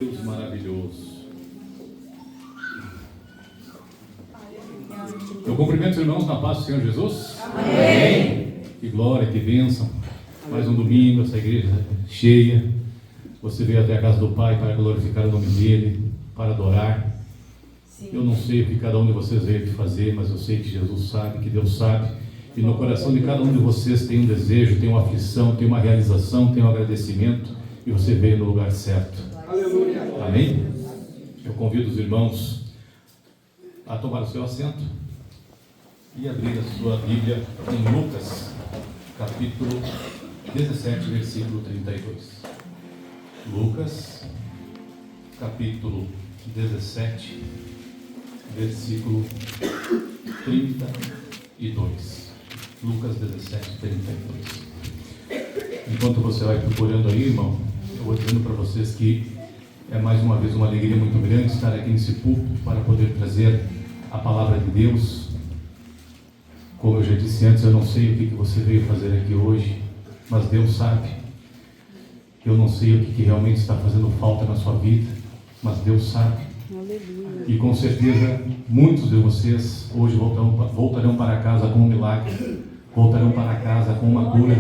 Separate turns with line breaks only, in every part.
Deus maravilhoso. Eu cumprimento os irmãos na paz do Senhor Jesus. Amém. Que glória, que bênção. Mais um domingo, essa igreja cheia. Você veio até a casa do Pai para glorificar o nome dEle, para adorar. Sim. Eu não sei o que cada um de vocês veio aqui fazer, mas eu sei que Jesus sabe, que Deus sabe. E no coração de cada um de vocês tem um desejo, tem uma aflição, tem uma realização, tem um agradecimento. E você veio no lugar certo. Aleluia. Amém? Eu convido os irmãos a tomar o seu assento e abrir a sua Bíblia em Lucas, capítulo 17, versículo 32. Lucas, capítulo 17, versículo 32. Lucas 17, 32. Enquanto você vai procurando aí, irmão, eu vou dizendo para vocês que é mais uma vez uma alegria muito grande estar aqui nesse púlpito para poder trazer a palavra de Deus. Como eu já disse antes, eu não sei o que você veio fazer aqui hoje, mas Deus sabe. Eu não sei o que realmente está fazendo falta na sua vida, mas Deus sabe. Aleluia. E com certeza muitos de vocês hoje voltarão para casa com um milagre, voltarão para casa com uma cura,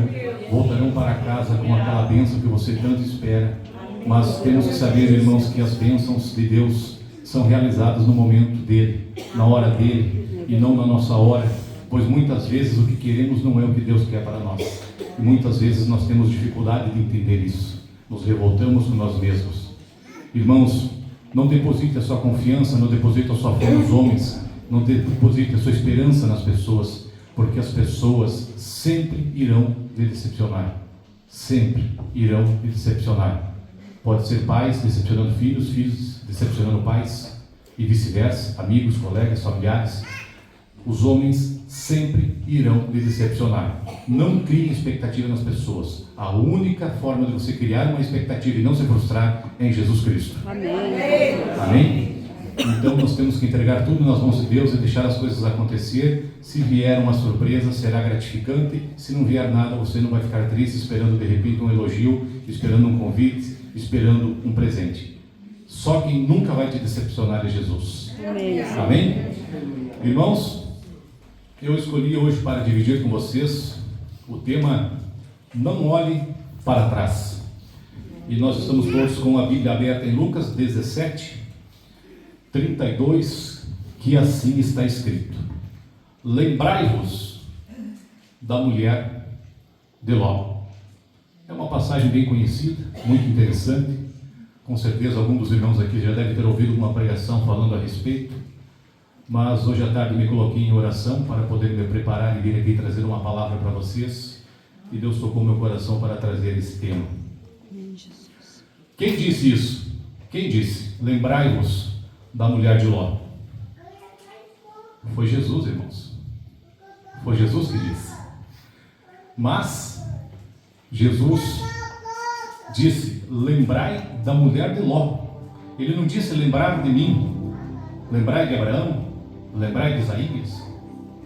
voltarão para casa com aquela bênção que você tanto espera. Mas temos que saber, irmãos, que as bênçãos de Deus são realizadas no momento dele, na hora dele, e não na nossa hora, pois muitas vezes o que queremos não é o que Deus quer para nós. E muitas vezes nós temos dificuldade de entender isso. Nos revoltamos com nós mesmos. Irmãos, não deposite a sua confiança, não deposite a sua fé nos homens, não deposite a sua esperança nas pessoas, porque as pessoas sempre irão lhe decepcionar. Sempre irão lhe decepcionar. Pode ser pais decepcionando filhos, filhos decepcionando pais, e vice-versa, amigos, colegas, familiares. Os homens sempre irão lhe decepcionar. Não crie expectativa nas pessoas. A única forma de você criar uma expectativa e não se frustrar é em Jesus Cristo. Amém. Amém? Então nós temos que entregar tudo nas mãos de Deus e deixar as coisas acontecer. Se vier uma surpresa, será gratificante. Se não vier nada, você não vai ficar triste esperando de repente um elogio, esperando um convite, esperando um presente. Só quem nunca vai te decepcionar é Jesus. Amém. Amém? Irmãos, eu escolhi hoje para dividir com vocês o tema Não Olhe para Trás. E nós estamos todos com a Bíblia aberta em Lucas 17, 32, que assim está escrito: Lembrai-vos da mulher de Ló. É uma passagem bem conhecida, muito interessante. Com certeza algum dos irmãos aqui já deve ter ouvido uma pregação falando a respeito. Mas hoje à tarde me coloquei em oração para poder me preparar e vir aqui trazer uma palavra para vocês. E Deus tocou meu coração para trazer esse tema. Quem disse isso? Quem disse? Lembrai-vos da mulher de Ló. Foi Jesus, irmãos. Foi Jesus que disse. Mas Jesus disse: lembrai da mulher de Ló. Ele não disse lembrar de mim, lembrai de Abraão, lembrai de Isaías,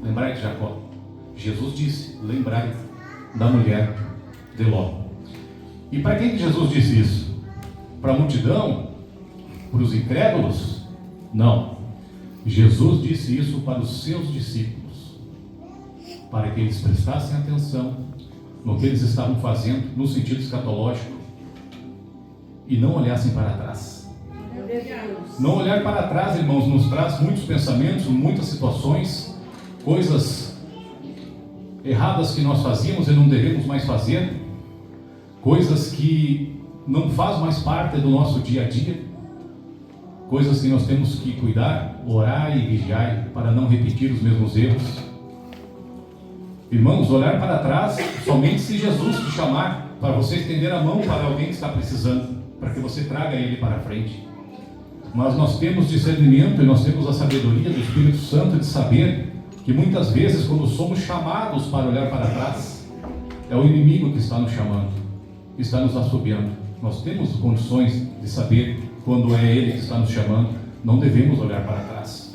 lembrai de Jacó. Jesus disse: lembrai da mulher de Ló. E para quem que Jesus disse isso? Para a multidão? Para os incrédulos? Não. Jesus disse isso para os seus discípulos, para que eles prestassem atenção no que eles estavam fazendo, no sentido escatológico, e não olhassem para trás. Não olhar para trás, irmãos, nos traz muitos pensamentos, muitas situações, coisas erradas que nós fazíamos e não devemos mais fazer, coisas que não faz mais parte do nosso dia a dia, coisas que nós temos que cuidar, orar e vigiar para não repetir os mesmos erros. Irmãos, olhar para trás somente se Jesus te chamar, para você estender a mão para alguém que está precisando, para que você traga ele para frente. Mas nós temos discernimento e nós temos a sabedoria do Espírito Santo de saber que muitas vezes, quando somos chamados para olhar para trás, é o inimigo que está nos chamando, que está nos assobiando. Nós temos condições de saber quando é ele que está nos chamando. Não devemos olhar para trás.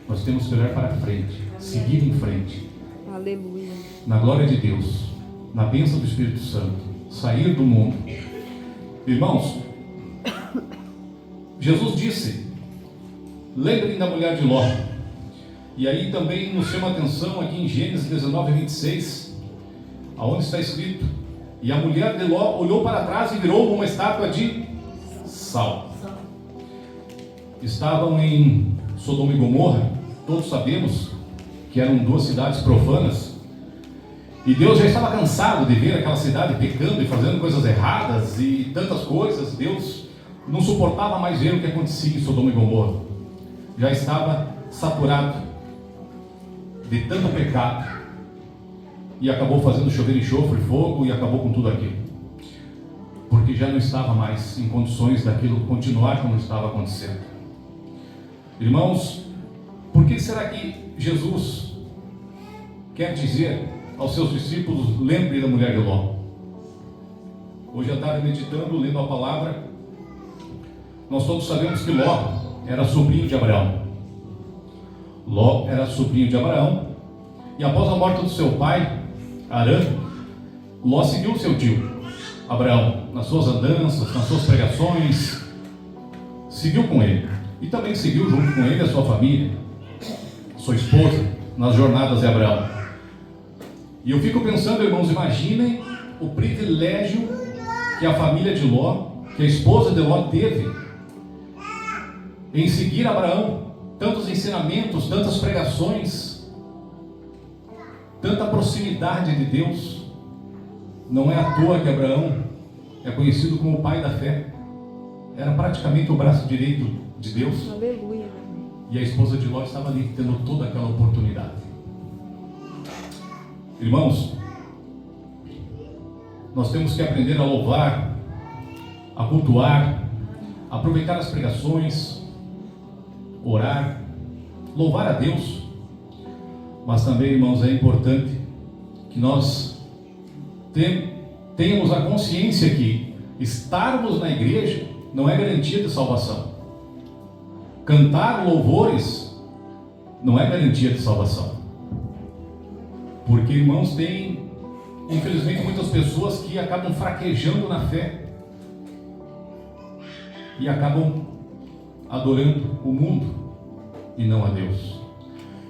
Nós temos que olhar para frente, seguir em frente. Aleluia. Na glória de Deus, na bênção do Espírito Santo, sair do mundo. Irmãos, Jesus disse: lembrem da mulher de Ló. E aí também nos chama a atenção aqui em Gênesis 19, 26, aonde está escrito: e a mulher de Ló olhou para trás e virou uma estátua de sal. Estavam em Sodoma e Gomorra, todos sabemos que eram duas cidades profanas, e Deus já estava cansado de ver aquela cidade pecando e fazendo coisas erradas e tantas coisas. Deus não suportava mais ver o que acontecia em Sodoma e Gomorra, já estava saturado de tanto pecado, e acabou fazendo chover enxofre e fogo, e acabou com tudo aquilo, porque já não estava mais em condições daquilo continuar como estava acontecendo. Irmãos, por que será que Jesus quer dizer aos seus discípulos: lembre da mulher de Ló? Hoje à tarde, meditando, lendo a palavra, nós todos sabemos que Ló era sobrinho de Abraão. Ló era sobrinho de Abraão, e após a morte do seu pai, Arã, Ló seguiu seu tio Abraão nas suas andanças, nas suas pregações, seguiu com ele, e também seguiu junto com ele a sua família, sua esposa, nas jornadas de Abraão. E eu fico pensando, irmãos, imaginem o privilégio que a família de Ló, que a esposa de Ló teve em seguir Abraão. Tantos ensinamentos, tantas pregações, tanta proximidade de Deus. Não é à toa que Abraão é conhecido como o pai da fé. Era praticamente o braço direito de Deus.
Aleluia.
E a esposa de Ló estava ali, tendo toda aquela oportunidade. Irmãos, nós temos que aprender a louvar, a cultuar, a aproveitar as pregações, orar, louvar a Deus. Mas também, irmãos, é importante que nós tenhamos a consciência que estarmos na igreja não é garantia de salvação. Cantar louvores não é garantia de salvação. Porque, irmãos, tem, infelizmente, muitas pessoas que acabam fraquejando na fé e acabam adorando o mundo e não a Deus.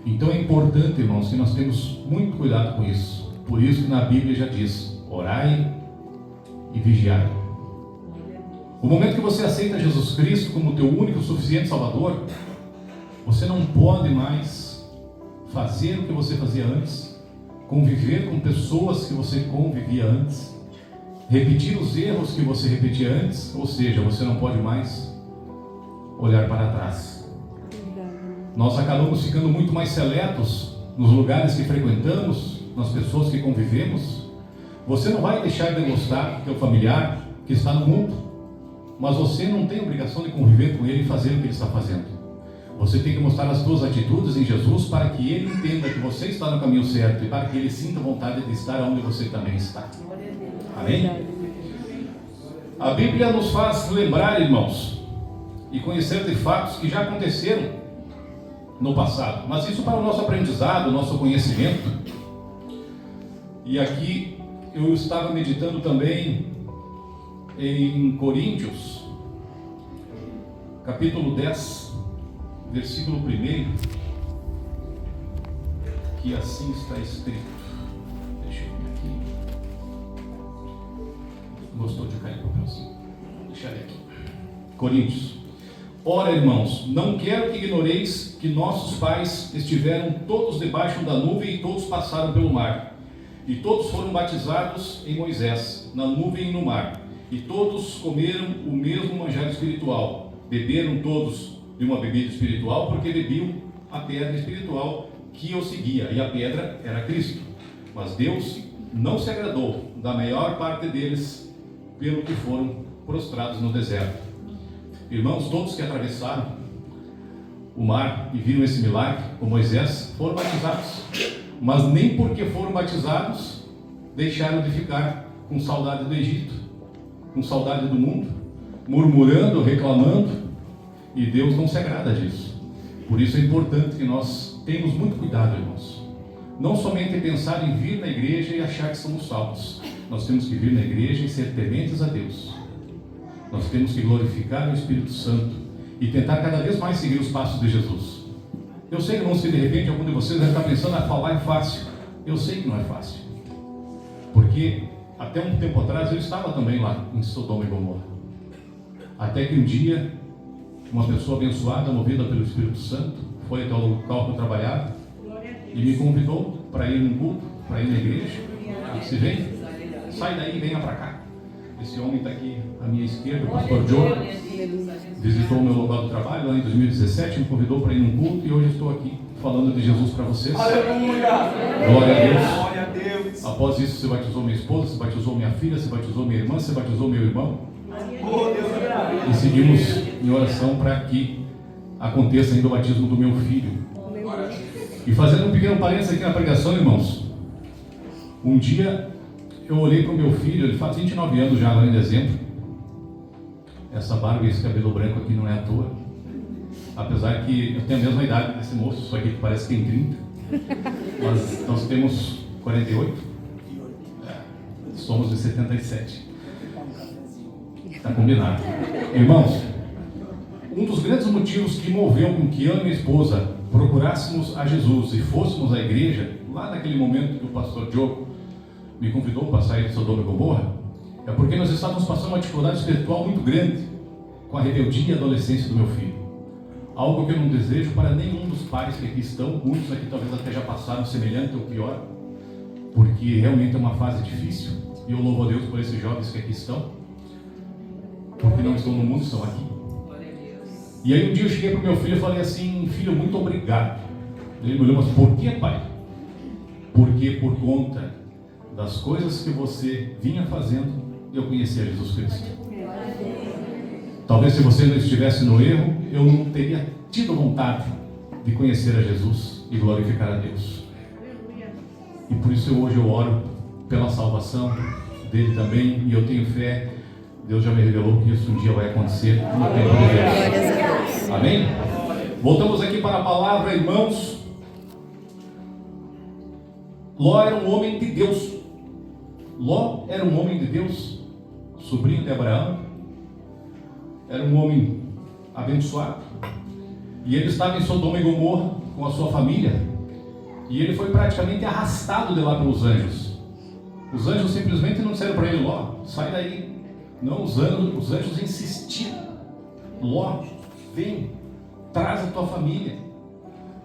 Então é importante, irmãos, que nós temos muito cuidado com isso. Por isso que na Bíblia já diz: orai e vigiai. O momento que você aceita Jesus Cristo como teu único e suficiente Salvador, você não pode mais fazer o que você fazia antes, conviver com pessoas que você convivia antes, repetir os erros que você repetia antes. Ou seja, você não pode mais olhar para trás. Nós acabamos ficando muito mais seletos nos lugares que frequentamos, nas pessoas que convivemos. Você não vai deixar de gostar do teu familiar que está no mundo, mas você não tem obrigação de conviver com ele e fazer o que ele está fazendo. Você tem que mostrar as tuas atitudes em Jesus para que ele entenda que você está no caminho certo e para que ele sinta vontade de estar onde você também está. Amém? A Bíblia nos faz lembrar, irmãos, e conhecer de fatos que já aconteceram no passado, mas isso para o nosso aprendizado, o nosso conhecimento. E aqui eu estava meditando também em Coríntios, capítulo 10, versículo 1, que assim está escrito. Deixa eu ver aqui. Gostou de cair o papelzinho? Deixa eu ver aqui. Coríntios: ora, irmãos, não quero que ignoreis que nossos pais estiveram todos debaixo da nuvem e todos passaram pelo mar. E todos foram batizados em Moisés, na nuvem e no mar. E todos comeram o mesmo manjar espiritual. Beberam todos de uma bebida espiritual, porque bebiam a pedra espiritual que os seguia. E a pedra era Cristo. Mas Deus não se agradou da maior parte deles, pelo que foram prostrados no deserto. Irmãos, todos que atravessaram o mar e viram esse milagre com Moisés foram batizados, mas nem porque foram batizados deixaram de ficar com saudade do Egito, com saudade do mundo, murmurando, reclamando, e Deus não se agrada disso. Por isso é importante que nós tenhamos muito cuidado, irmãos. Não somente pensar em vir na igreja e achar que somos salvos. Nós temos que vir na igreja e ser tementes a Deus. Nós temos que glorificar o Espírito Santo e tentar cada vez mais seguir os passos de Jesus. Eu sei, irmãos, que de repente algum de vocês deve estar pensando, falar é fácil. Eu sei que não é fácil, porque até um tempo atrás eu estava também lá em Sodoma e Gomorra. Até que um dia, uma pessoa abençoada, movida pelo Espírito Santo, foi até o local que eu trabalhava e me convidou para ir num culto, para ir na igreja. Disse: vem, sai daí e venha para cá. Esse homem está aqui à minha esquerda, o pastor Diogo, visitou o meu local de trabalho lá em 2017, me convidou para ir num culto e hoje estou aqui falando de Jesus para vocês.
Aleluia!
Glória a Deus.
Glória a Deus.
Após isso, você batizou minha esposa, você batizou minha filha, você batizou minha irmã, você batizou meu irmão.
Oh, Deus.
E seguimos em oração para que aconteça ainda o batismo do meu filho. E fazendo um pequeno parênteses aqui na pregação, irmãos, um dia eu olhei para o meu filho, ele faz 29 anos já agora em dezembro. Essa barba e esse cabelo branco aqui não é à toa. Apesar que eu tenho a mesma idade desse moço, só que parece que tem 30. Mas nós temos 48. Somos de 77. Está combinado. Irmãos, um dos grandes motivos que moveu com que eu e minha esposa procurássemos a Jesus e fôssemos à igreja, lá naquele momento que o pastor Diogo me convidou para sair de Sodoma e Gomorra, é porque nós estávamos passando uma dificuldade espiritual muito grande com a rebeldia e a adolescência do meu filho. Algo que eu não desejo para nenhum dos pais que aqui estão, muitos aqui talvez até já passaram semelhante ou pior, porque realmente é uma fase difícil, e eu louvo a Deus por esses jovens que aqui estão, porque não estão no mundo, estão aqui. E aí um dia eu cheguei para o meu filho e falei assim: filho, muito obrigado. Ele me olhou, mas por que, pai? Porque por conta das coisas que você vinha fazendo, eu conhecia Jesus Cristo. Talvez se você não estivesse no erro, eu não teria tido vontade de conhecer a Jesus e glorificar a Deus. E por isso hoje eu oro pela salvação dele também, e eu tenho fé. Deus já me revelou que isso um dia vai acontecer no tempo de Deus. Amém? Voltamos aqui para a palavra, irmãos. Ló era um homem de Deus. Ló era um homem de Deus, sobrinho de Abraão. Era um homem abençoado. E ele estava em Sodoma e Gomorra com a sua família. E ele foi praticamente arrastado de lá pelos anjos. Os anjos simplesmente não disseram para ele: Ló, sai daí. Não, os anjos insistiram: Ló, vem, traz a tua família.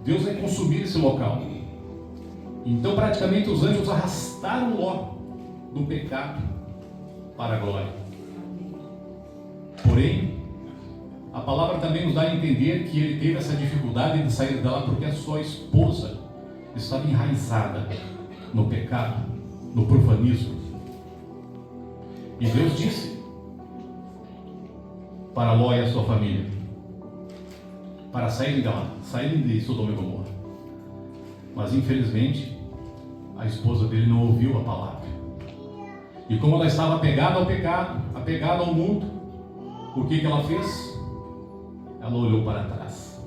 Deus vai consumir esse local. Então praticamente os anjos arrastaram Ló do pecado para a glória. Porém, a palavra também nos dá a entender que ele teve essa dificuldade de sair dela porque a sua esposa estava enraizada no pecado, no profanismo. E Deus disse para Ló e a sua família para saírem de lá, saírem de Sodoma e Gomorra. Mas infelizmente a esposa dele não ouviu a palavra. E como ela estava apegada ao pecado, apegada ao mundo, o que ela fez? Ela olhou para trás,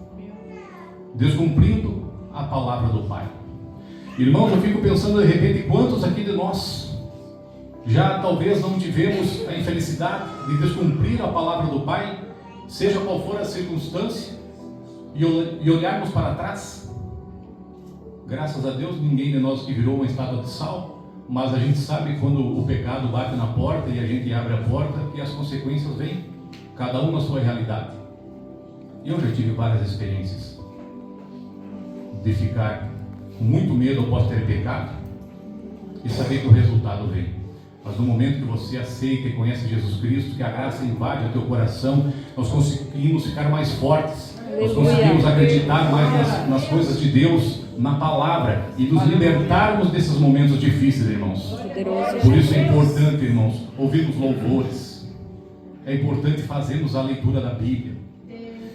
descumprindo a palavra do Pai. Irmãos, eu fico pensando de repente, quantos aqui de nós já talvez não tivemos a infelicidade de descumprir a palavra do Pai, seja qual for a circunstância, e olharmos para trás. Graças a Deus, ninguém de nós que virou uma estátua de sal, mas a gente sabe quando o pecado bate na porta e a gente abre a porta, que as consequências vêm, cada um na sua realidade. Eu já tive várias experiências de ficar com muito medo após ter pecado e saber que o resultado vem. Mas no momento que você aceita e conhece Jesus Cristo, que a graça invade o teu coração, nós conseguimos ficar mais fortes, nós conseguimos acreditar mais nas coisas de Deus, na palavra, e nos libertarmos desses momentos difíceis, irmãos. Por isso é importante, irmãos, ouvirmos louvores, é importante fazermos a leitura da Bíblia,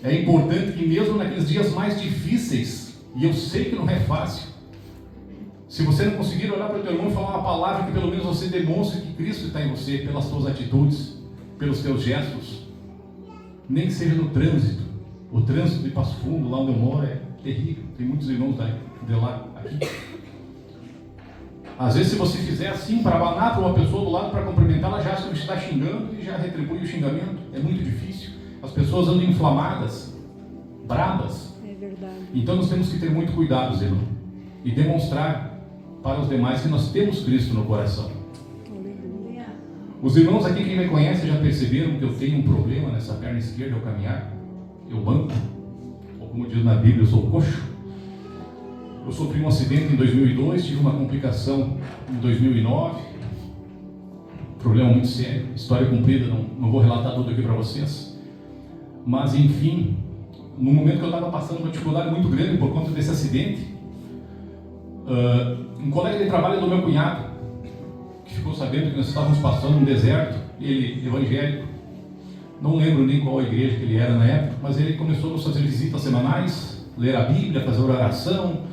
é importante que mesmo naqueles dias mais difíceis, e eu sei que não é fácil, se você não conseguir olhar para o teu irmão e falar uma palavra, que pelo menos você demonstre que Cristo está em você, pelas suas atitudes, pelos teus gestos, nem que seja no trânsito. O trânsito de Passo Fundo, lá onde eu moro, é terrível. Tem muitos irmãos de lá, aqui. Às vezes, se você fizer assim, para abanar para uma pessoa do lado, para cumprimentar, ela já acha que você está xingando e já retribui o xingamento. É muito difícil. as pessoas andam inflamadas, bravas.
É verdade.
Então nós temos que ter muito cuidado, irmão, e demonstrar para os demais que nós temos Cristo no coração.
Aleluia.
Os irmãos aqui que me conhecem já perceberam que eu tenho um problema nessa perna esquerda ao caminhar. Eu banco, ou como diz na Bíblia, eu sou coxo. Eu sofri um acidente em 2002, tive uma complicação em 2009, problema muito sério, história comprida, não vou relatar tudo aqui para vocês, mas enfim, no momento que eu estava passando uma dificuldade muito grande por conta desse acidente, um colega de trabalho do meu cunhado, que ficou sabendo que nós estávamos passando um deserto, ele evangélico, não lembro nem qual igreja que ele era na época, mas ele começou a nos fazer visitas semanais, ler a Bíblia, fazer oração,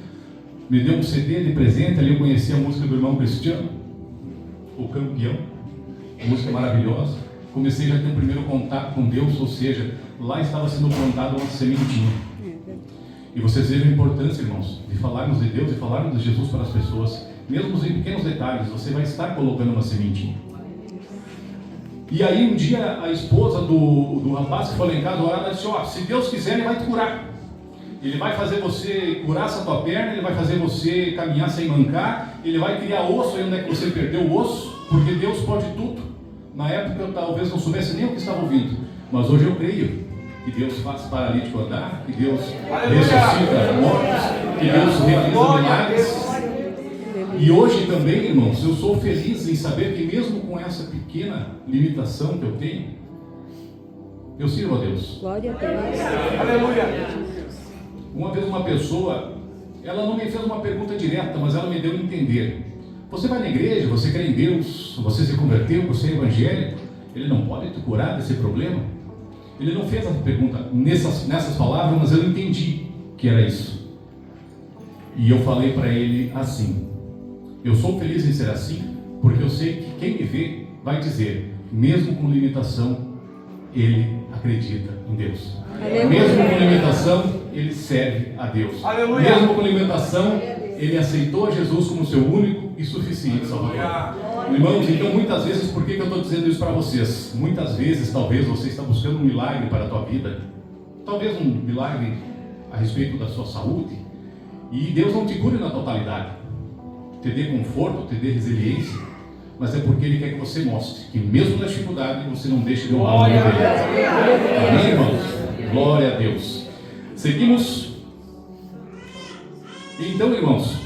me deu um CD de presente, ali eu conheci a música do irmão Cristiano, O Campeão, música maravilhosa. Comecei já a ter um primeiro contato com Deus, ou seja, lá estava sendo plantada uma sementinha. E vocês vejam a importância, irmãos, de falarmos de Deus e falarmos de Jesus para as pessoas. Mesmo em pequenos detalhes, você vai estar colocando uma sementinha. E aí um dia a esposa do rapaz que foi lá em casa orar, ela disse, se Deus quiser, Ele vai te curar. Ele vai fazer você curar essa tua perna, Ele vai fazer você caminhar sem mancar, Ele vai criar osso aí onde é que você perdeu o osso, porque Deus pode tudo. Na época eu talvez não soubesse nem o que estava ouvindo, mas hoje eu creio que Deus faz paralítico andar, que Deus ressuscita mortos, que Deus realiza milagres. E hoje também, irmãos, eu sou feliz em saber que mesmo com essa pequena limitação que eu tenho, eu sirvo a Deus.
Glória a Deus.
Aleluia.
Uma vez uma pessoa, ela não me fez uma pergunta direta, mas ela me deu a entender. Você vai na igreja, você crê em Deus, você se converteu, você é evangélico, Ele não pode te curar desse problema? Ele não fez a pergunta nessas palavras, mas eu entendi que era isso. E eu falei para ele assim, eu sou feliz em ser assim, porque eu sei que quem me vê vai dizer, mesmo com limitação, ele acredita em Deus.
Aleluia.
Mesmo com limitação, ele serve a Deus.
Aleluia.
Mesmo com limitação, ele aceitou a Jesus como seu único e suficiente Salvador. Irmãos, então muitas vezes, por que eu estou dizendo isso para vocês? Muitas vezes, talvez você está buscando um milagre para a tua vida, talvez um milagre a respeito da sua saúde, e Deus não te cure na totalidade, te dê conforto, te dê resiliência, mas é porque Ele quer que você mostre que mesmo na dificuldade você não deixe de honrar o nome dEle. Amém, irmãos? Glória a Deus. Seguimos. Então, irmãos,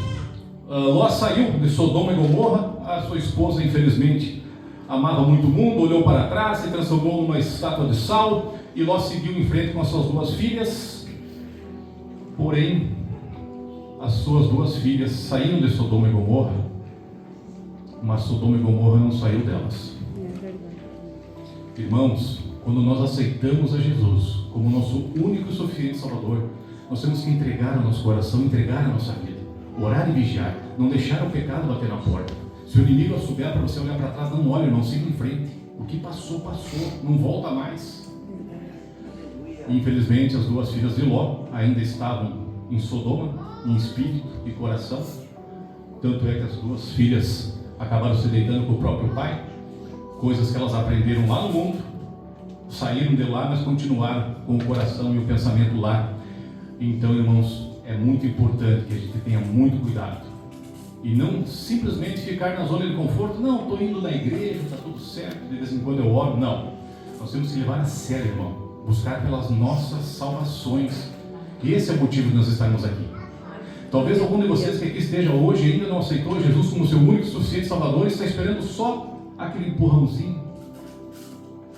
Ló saiu de Sodoma e Gomorra. A sua esposa, infelizmente, amava muito o mundo, olhou para trás, se transformou numa estátua de sal, e Ló seguiu em frente com as suas duas filhas. Porém, as suas duas filhas saíram de Sodoma e Gomorra, mas Sodoma e Gomorra não saiu delas.
É verdade.
Irmãos, quando nós aceitamos a Jesus como nosso único e suficiente Salvador, nós temos que entregar o nosso coração, entregar a nossa vida, orar e vigiar, não deixar o pecado bater na porta. Se o inimigo assobiar para você olhar para trás, não olhe, não siga em frente. O que passou, passou, não volta mais. Infelizmente, as duas filhas de Ló ainda estavam em Sodoma, em espírito e coração. Tanto é que as duas filhas acabaram se deitando com o próprio pai, coisas que elas aprenderam lá no mundo, saíram de lá, mas continuaram com o coração e o pensamento lá. Então, irmãos, é muito importante que a gente tenha muito cuidado e não simplesmente ficar na zona de conforto. Não, estou indo na igreja, está tudo certo, de vez em quando eu oro. Não, nós temos que levar a sério, irmão, buscar pelas nossas salvações. Esse é o motivo de nós estarmos aqui. Talvez algum de vocês que aqui esteja hoje ainda não aceitou Jesus como seu único e suficiente Salvador, está esperando só aquele empurrãozinho.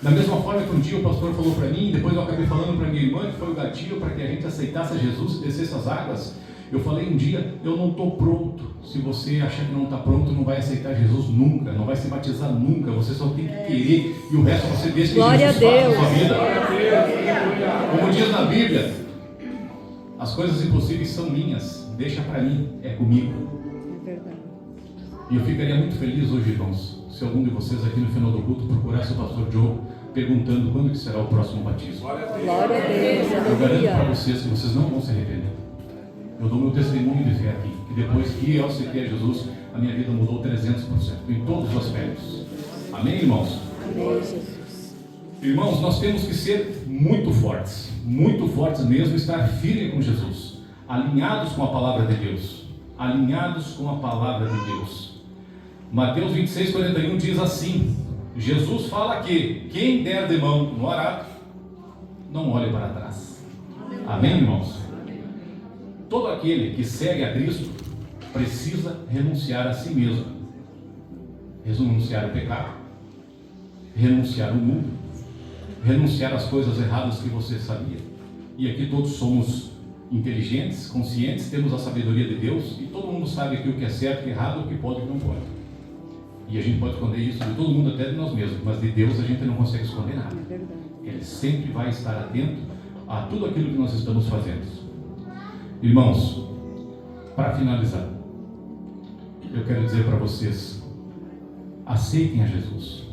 Da mesma forma que um dia o pastor falou para mim, depois eu acabei falando para minha irmã, que foi o gatilho para que a gente aceitasse a Jesus e descesse as águas. Eu falei um dia, eu não estou pronto. Se você achar que não está pronto, não vai aceitar Jesus nunca, não vai se batizar nunca. Você só tem que querer e o resto você deixa que
Glória
Jesus faça
a
na sua
Deus.
vida. Como diz na Bíblia, as coisas impossíveis são minhas, deixa para mim, é comigo.
É verdade.
E eu ficaria muito feliz hoje, irmãos, se algum de vocês aqui no final do culto procurasse o pastor Joe perguntando quando que será o próximo batismo.
Glória a Deus.
Eu garanto para
Aleluia.
vocês que vocês não vão se arrepender. Eu dou meu testemunho de fé aqui, que depois que eu aceitei a Jesus, a minha vida mudou 300%, em todos os aspectos. Amém, irmãos?
Amém, Jesus.
Irmãos, nós temos que ser muito fortes mesmo, estar firme com Jesus, alinhados com a palavra de Deus, alinhados com a palavra de Deus. Mateus 26:41 diz assim: Jesus fala que quem der de mão no arado, não olhe para trás. Amém, irmãos? Todo aquele que segue a Cristo precisa renunciar a si mesmo, renunciar ao pecado, renunciar ao mundo, renunciar às coisas erradas que você sabia. E aqui todos somos inteligentes, conscientes, temos a sabedoria de Deus, e todo mundo sabe aqui o que é certo, o que é errado, o que pode e o que não pode. E a gente pode esconder isso de todo mundo, até de nós mesmos, mas de Deus a gente não consegue esconder nada. Ele sempre vai estar atento a tudo aquilo que nós estamos fazendo. Irmãos, para finalizar, eu quero dizer para vocês: aceitem a Jesus.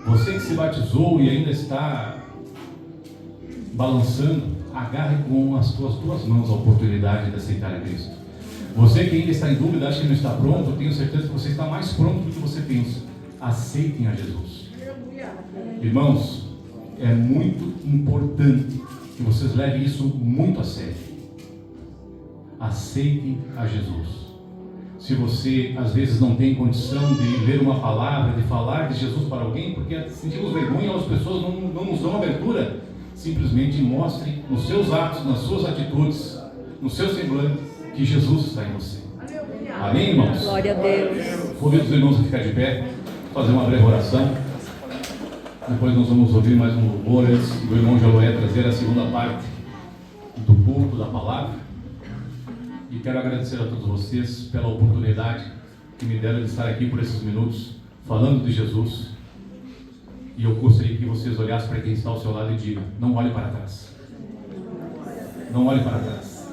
Você que se batizou e ainda está balançando, agarre com as suas duas mãos a oportunidade de aceitar a Cristo. Você que ainda está em dúvida, acha que não está pronto, eu tenho certeza que você está mais pronto do que você pensa. Aceitem a Jesus. Irmãos, é muito importante que vocês levem isso muito a sério. Aceitem a Jesus. Se você às vezes não tem condição de ler uma palavra, de falar de Jesus para alguém, porque sentimos vergonha, as pessoas não nos dão abertura, simplesmente mostre nos seus atos, nas suas atitudes, no seu semblante, que Jesus está em você. Amém, irmãos?
Glória a Deus.
Convido os irmãos a ficar de pé, fazer uma breve oração. Depois nós vamos ouvir mais um louvor antes do irmão Josué trazer a segunda parte do culto, da palavra. E quero agradecer a todos vocês pela oportunidade que me deram de estar aqui por esses minutos, falando de Jesus. E eu gostaria que vocês olhassem para quem está ao seu lado e digam: não olhe para trás. Não olhe para trás.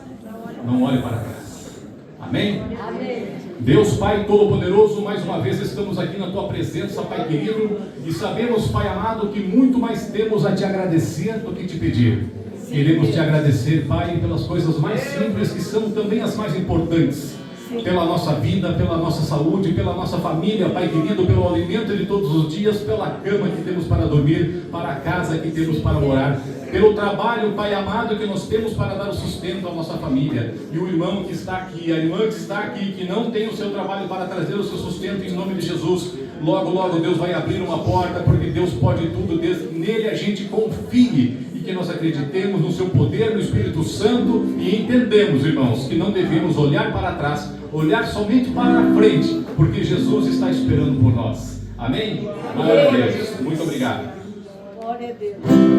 Não olhe para trás. Amém?
Amém.
Deus Pai Todo-Poderoso, mais uma vez estamos aqui na Tua presença, Pai querido, e sabemos, Pai amado, que muito mais temos a Te agradecer do que Te pedir. Queremos Te agradecer, Pai, pelas coisas mais simples que são também as mais importantes. Pela nossa vida, pela nossa saúde, pela nossa família, Pai querido, pelo alimento de todos os dias, pela cama que temos para dormir, para a casa que temos para morar, pelo trabalho, Pai amado, que nós temos para dar o sustento à nossa família. E o irmão que está aqui, a irmã que está aqui, que não tem o seu trabalho para trazer o seu sustento, em nome de Jesus, logo, logo Deus vai abrir uma porta, porque Deus pode tudo, nele a gente confie. Que nós acreditemos no seu poder, no Espírito Santo, e entendemos, irmãos, que não devemos olhar para trás, olhar somente para a frente, porque Jesus está esperando por nós. Amém? Glória a Deus. Muito obrigado.
Glória a Deus.